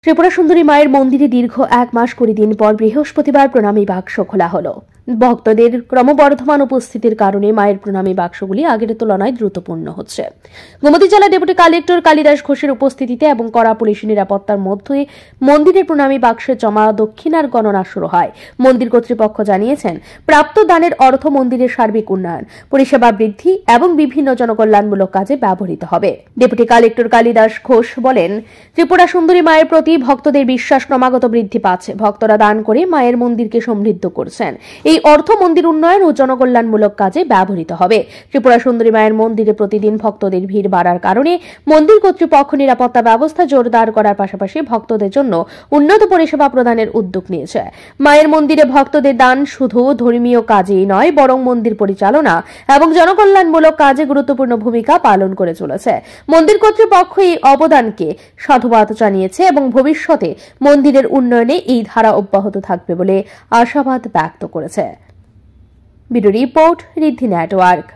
ত্রিপুরা সুন্দরী মায়ের মন্দিরে দীর্ঘ 1 মাস 20 দিন পর বৃহস্পতিবার প্রণামী বাক্স খোলা হলো। ভক্তদের ক্রমবর্ধমান উপস্থিতির কারণে মায়ের প্রণামী বাক্সগুলি আগের তুলনায় দ্রুত পূর্ণ হচ্ছে। গোমতী জেলা ডেপুটি কালেক্টর কালিদাস ঘোষের উপস্থিতিতে এবং কড়া পুলিশ নিরাপত্তার মধ্যে মন্দিরের প্রণামী বাক্সে জমা দক্ষিণার গণনা শুরু হয়। মন্দির কর্তৃপক্ষ জানিয়েছেন, প্রাপ্ত দানের অর্থ মন্দিরের সার্বিক উন্নয়ন, পরিষেবা বৃদ্ধি এবং বিভিন্ন জনকল্যাণমূলক কাজে ব্যবহৃত হবে। ডেপুটি কালেক্টর কালিদাস ঘোষ বলেন, ত্রিপুরা সুন্দরী মায়ের প্রতি ভক্তদের বিশ্বাস ক্রমাগত বৃদ্ধি পাচ্ছে। ভক্তরা দান করে মায়ের মন্দিরকে সমৃদ্ধ করছেন। এই অর্থ মন্দির উন্নয়ন ও জনকল্যাণমূলক কাজে ব্যবহৃত হবে। ত্রিপুরা সুন্দরী মায়ের মন্দিরে প্রতিদিন ভক্তদের ভিড় বাড়ার কারণে মন্দির কর্তৃপক্ষ নিরাপত্তা ব্যবস্থা জোরদার করার পাশাপাশি ভক্তদের জন্য উন্নত পরিষেবা প্রদানের উদ্যোগ নিয়েছে। মায়ের মন্দিরে ভক্তদের দান শুধু ধর্মীয় কাজেই নয়, বরং মন্দির পরিচালনা এবং জনকল্যাণমূলক কাজে গুরুত্বপূর্ণ ভূমিকা পালন করে চলেছে। মন্দির কর্তৃপক্ষ এই অবদানকে সাধুবাদ জানিয়েছে এবং ভবিষ্যতে মন্দিরের উন্নয়নে এই ধারা অব্যাহত থাকবে বলে আশাবাদ ব্যক্ত করেছে। ব্যুরো রিপোর্ট, ঋদ্ধি নেটওয়ার্ক।